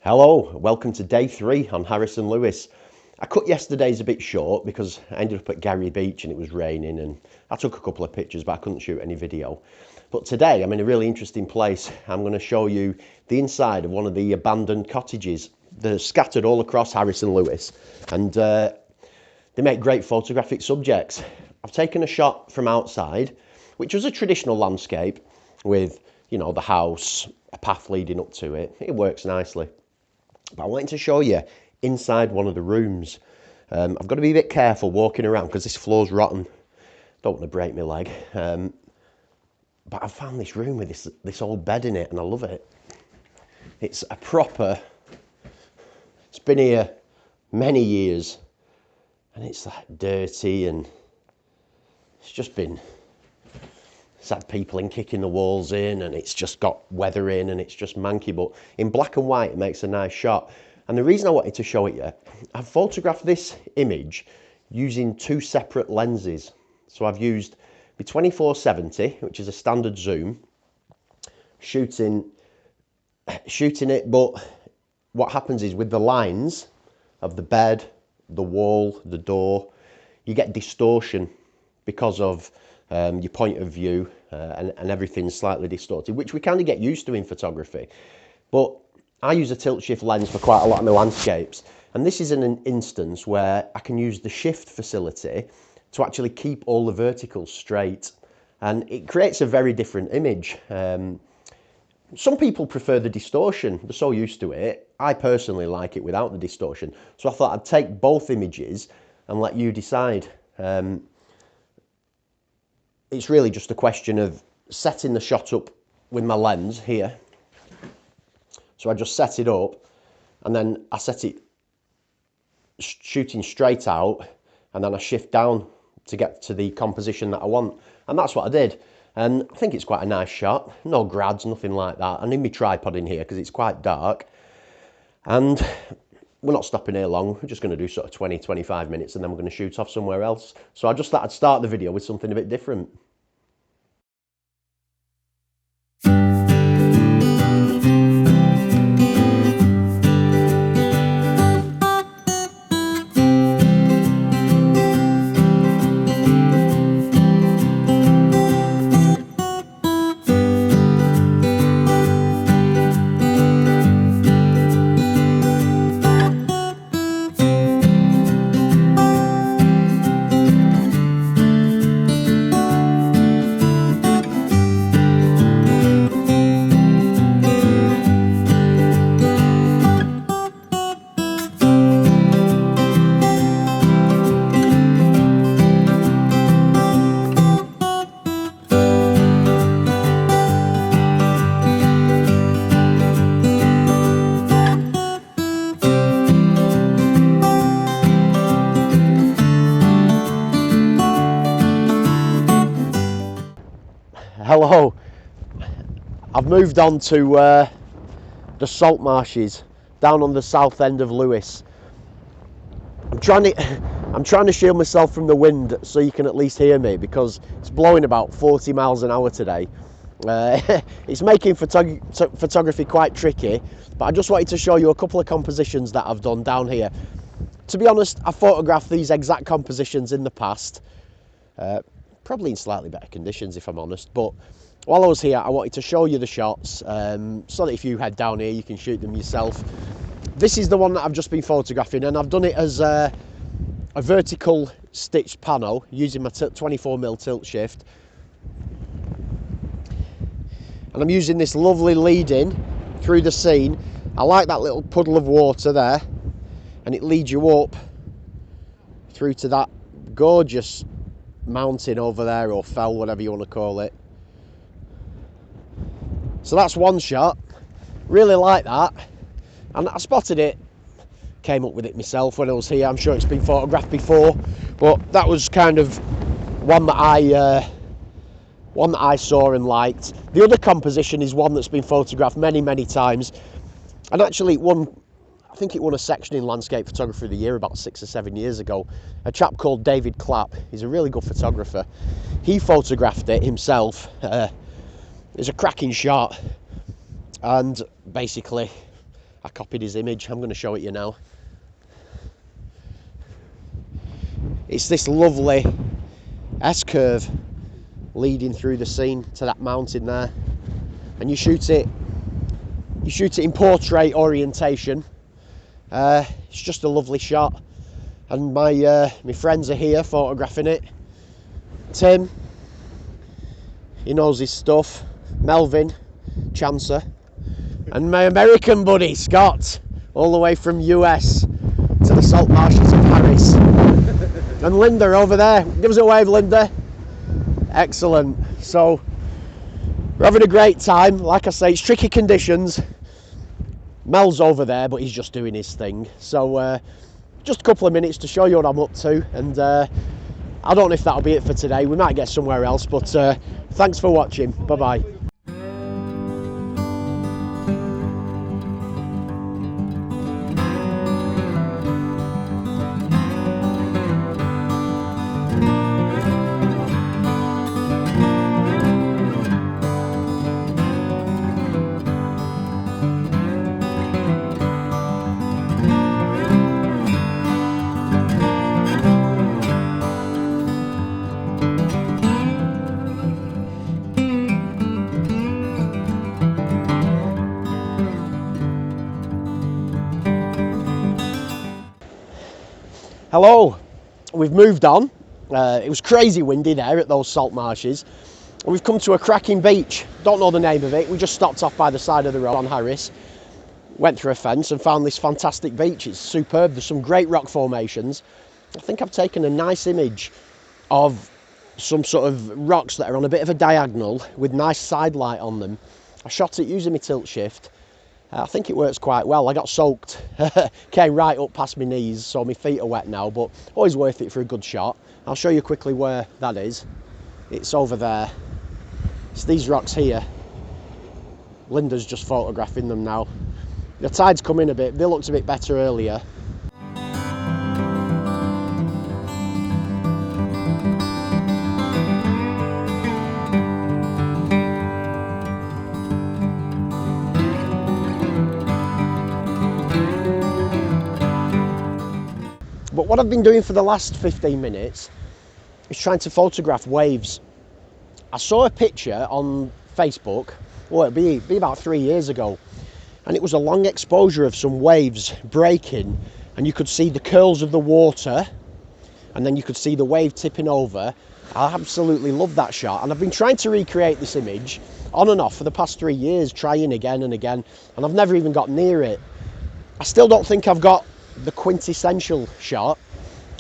Hello, welcome to day 3 on Harrison Lewis. I cut yesterday's a bit short because I ended up at Gary Beach and it was raining and I took a couple of pictures but I couldn't shoot any video. But today I'm in a really interesting place. I'm going to show you the inside of one of the abandoned cottages. They're scattered all across Harrison Lewis and they make great photographic subjects. I've taken a shot from outside, which was a traditional landscape with, you know, the house, a path leading up to it. It works nicely. But I wanted to show you inside one of the rooms. I've got to be a bit careful walking around because this floor's rotten. Don't want to break my leg. But I found this room with this old bed in it and I love it. It's a proper... It's been here many years and it's like dirty and it's just been... It's had people in kicking the walls in and it's just got weather in and it's just manky, but in black and white it makes a nice shot. And the reason I wanted to show it you, I've photographed this image using 2 separate lenses. So I've used the 24-70, which is a standard zoom, shooting it, but what happens is with the lines of the bed, the wall, the door, you get distortion because of your point of view and everything's slightly distorted, which we kind of get used to in photography. But I use a tilt shift lens for quite a lot of my landscapes, and this is an instance where I can use the shift facility to actually keep all the verticals straight, and it creates a very different image. Some people prefer the distortion, they're so used to it. I personally like it without the distortion, so I thought I'd take both images and let you decide. It's really just a question of setting the shot up with my lens here. So I just set it up and then I set it shooting straight out and then I shift down to get to the composition that I want. And that's what I did. And I think it's quite a nice shot. No grads, nothing like that. I need my tripod in here because it's quite dark. And we're not stopping here long. We're just going to do sort of 20-25 minutes and then we're going to shoot off somewhere else. So I just thought I'd start the video with something a bit different. Hello, I've moved on to the salt marshes down on the south end of Lewis. I'm trying to shield myself from the wind so you can at least hear me because it's blowing about 40 miles an hour today. It's making photography quite tricky, but I just wanted to show you a couple of compositions that I've done down here. To be honest, I photographed these exact compositions in the past. Probably in slightly better conditions if I'm honest, but while I was here I wanted to show you the shots so that if you head down here you can shoot them yourself. This is the one that I've just been photographing and I've done it as a vertical stitched pano using my 24mm tilt shift, and I'm using this lovely lead in through the scene. I like that little puddle of water there and it leads you up through to that gorgeous mountain over there, or fell, whatever you want to call it. So that's one shot. Really like that, and I spotted it, came up with it myself when I was here. I'm sure it's been photographed before, but that was kind of one that I saw and liked. The other composition is one that's been photographed many times, and actually I think it won a section in Landscape Photography of the Year about 6 or 7 years ago. A chap called David Clapp, he's a really good photographer. He photographed it himself. It's a cracking shot, and basically I copied his image. I'm going to show it you now. It's this lovely S-curve leading through the scene to that mountain there, and you shoot it in portrait orientation. It's just a lovely shot, and my friends are here photographing it. Tim, he knows his stuff. Melvin, Chancer, and my American buddy Scott, all the way from US to the salt marshes of Harris. And Linda over there. Give us a wave, Linda. Excellent. So we're having a great time. Like I say, it's tricky conditions. Mel's over there, but he's just doing his thing. So just a couple of minutes to show you what I'm up to, and I don't know if that'll be it for today. We might get somewhere else, but thanks for watching. Bye bye. Hello, we've moved on. It was crazy windy there at those salt marshes. We've come to a cracking beach. Don't know the name of it. We just stopped off by the side of the road on Harris, went through a fence and found this fantastic beach. It's superb. There's some great rock formations. I think I've taken a nice image of some sort of rocks that are on a bit of a diagonal with nice side light on them. I shot it using my tilt shift. I think it works quite well. I got soaked, came right up past my knees, so my feet are wet now, but always worth it for a good shot. I'll show you quickly where that is. It's over there. It's these rocks here. Linda's just photographing them now. The tide's come in a bit. They looked a bit better earlier. But what I've been doing for the last 15 minutes is trying to photograph waves. I saw a picture on Facebook, well, it'd be about 3 years ago, and it was a long exposure of some waves breaking, and you could see the curls of the water, and then you could see the wave tipping over. I absolutely love that shot, and I've been trying to recreate this image on and off for the past 3 years, trying again and again, and I've never even got near it. I still don't think I've got the quintessential shot,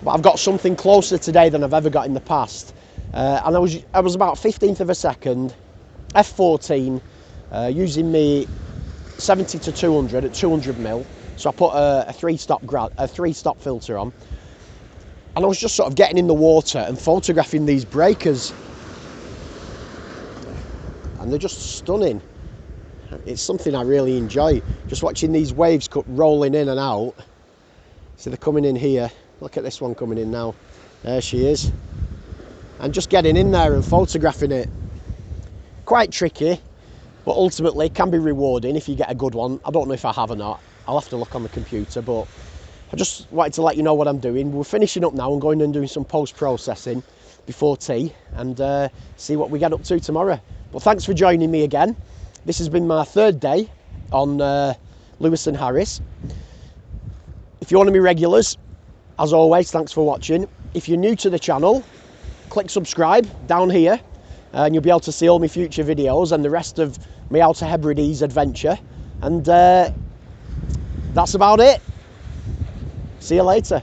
but I've got something closer today than I've ever got in the past. And I was about 15th of a second, f14, using me 70 to 200 at 200mm. So I put a three-stop filter on, and I was just sort of getting in the water and photographing these breakers, and they're just stunning. It's something I really enjoy, just watching these waves rolling in and out. So they're coming in here. Look at this one coming in now. There she is. And just getting in there and photographing it. Quite tricky, but ultimately can be rewarding if you get a good one. I don't know if I have or not. I'll have to look on the computer, but I just wanted to let you know what I'm doing. We're finishing up now and going and doing some post-processing before tea, and see what we get up to tomorrow. But thanks for joining me again. This has been my third day on Lewis and Harris. If you're one of my regulars, as always, thanks for watching. If you're new to the channel, click subscribe down here, and you'll be able to see all my future videos and the rest of my Outer Hebrides adventure. And that's about it. See you later.